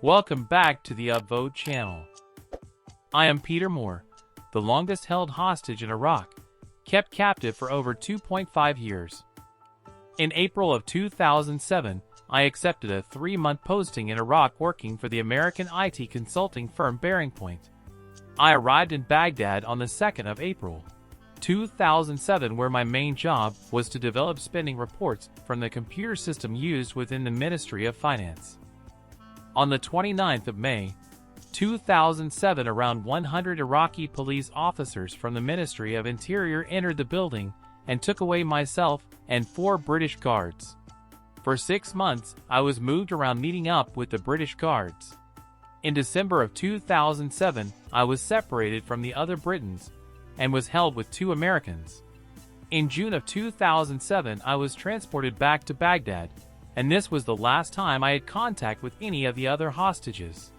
Welcome back to the UpVote channel. I am Peter Moore, the longest held hostage in Iraq, kept captive for over 2.5 years. In April of 2007, I accepted a 3-month posting in Iraq working for the American IT consulting firm Bearing Point. I arrived in Baghdad on the 2nd of April, 2007, where my main job was to develop spending reports from the computer system used within the Ministry of Finance. On the 29th of May, 2007, around 100 Iraqi police officers from the Ministry of Interior entered the building and took away myself and 4 British guards. For 6 months, I was moved around meeting up with the British guards. In December of 2007, I was separated from the other Britons and was held with 2 Americans. In June of 2007, I was transported back to Baghdad, and this was the last time I had contact with any of the other hostages.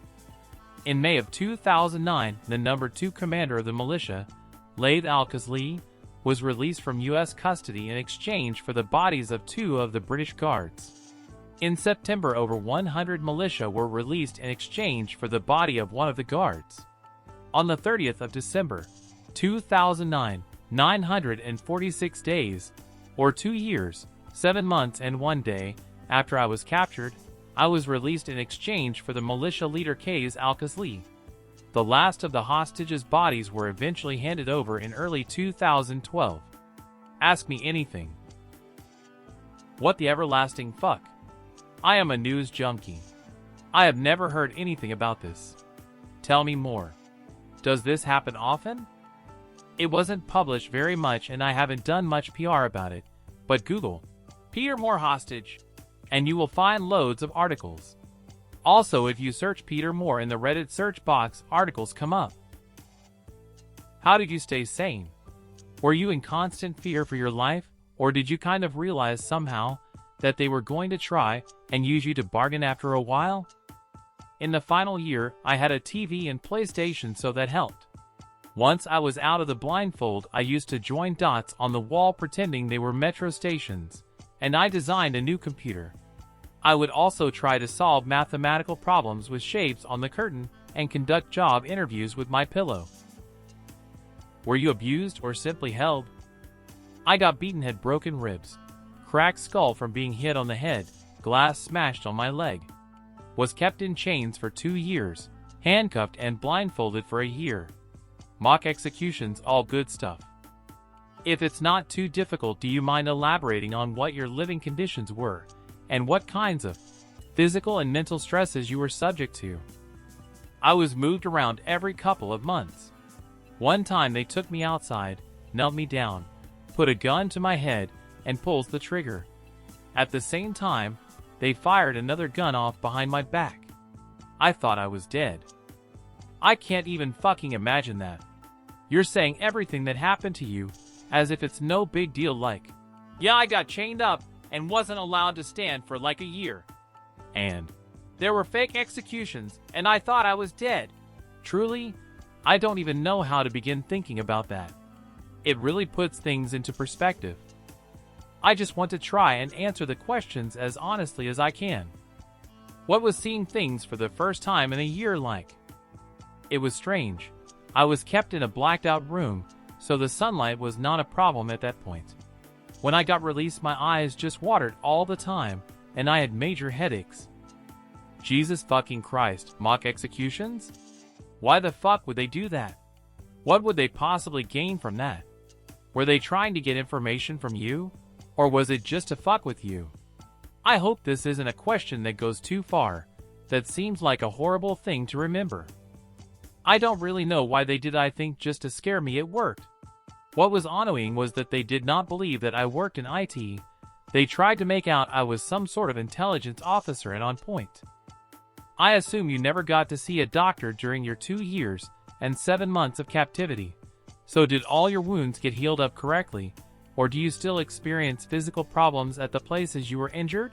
In May of 2009, the number 2 commander of the militia, Laith al-Khazli, was released from U.S. custody in exchange for the bodies of 2 of the British guards. In September, over 100 militia were released in exchange for the body of 1 of the guards. On the 30th of December, 2009, 946 days, or 2 years, 7 months and 1 day, after I was captured, I was released in exchange for the militia leader Qais al-Khazli. The last of the hostages' bodies were eventually handed over in early 2012. Ask me anything. What the everlasting fuck? I am a news junkie. I have never heard anything about this. Tell me more. Does this happen often? It wasn't published very much and I haven't done much PR about it, but Google Peter Moore hostage and you will find loads of articles. Also, if you search Peter Moore in the Reddit search box, articles come up. How did you stay sane? Were you in constant fear for your life, or did you kind of realize somehow that they were going to try and use you to bargain after a while? In the final year, I had a TV and PlayStation, so that helped. Once I was out of the blindfold, I used to join dots on the wall pretending they were metro stations, and I designed a new computer. I would also try to solve mathematical problems with shapes on the curtain and conduct job interviews with my pillow. Were you abused or simply held? I got beaten, had broken ribs, cracked skull from being hit on the head, glass smashed on my leg. Was kept in chains for 2 years, handcuffed and blindfolded for a year. Mock executions, all good stuff. If it's not too difficult, do you mind elaborating on what your living conditions were, and what kinds of physical and mental stresses you were subject to? I was moved around every couple of months. One time they took me outside, knelt me down, put a gun to my head, and pulls the trigger. At the same time, they fired another gun off behind my back. I thought I was dead. I can't even fucking imagine that. You're saying everything that happened to you as if it's no big deal, like, yeah, I got chained up and wasn't allowed to stand for like a year. And there were fake executions and I thought I was dead. Truly, I don't even know how to begin thinking about that. It really puts things into perspective. I just want to try and answer the questions as honestly as I can. What was seeing things for the first time in a year like? It was strange. I was kept in a blacked out room, so the sunlight was not a problem at that point. When I got released, my eyes just watered all the time, and I had major headaches. Jesus fucking Christ, mock executions? Why the fuck would they do that? What would they possibly gain from that? Were they trying to get information from you? Or was it just to fuck with you? I hope this isn't a question that goes too far. That seems like a horrible thing to remember. I don't really know why they did. I think just to scare me it worked. What was annoying was that they did not believe that I worked in IT. They tried to make out I was some sort of intelligence officer and on point. I assume you never got to see a doctor during your 2 years and 7 months of captivity. So did all your wounds get healed up correctly? Or do you still experience physical problems at the places you were injured?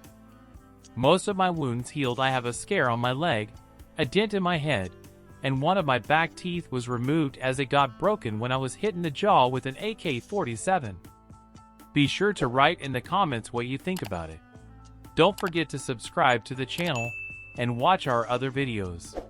Most of my wounds healed. I have a scare on my leg, a dent in my head, and one of my back teeth was removed as it got broken when I was hit in the jaw with an AK-47. Be sure to write in the comments what you think about it. Don't forget to subscribe to the channel and watch our other videos.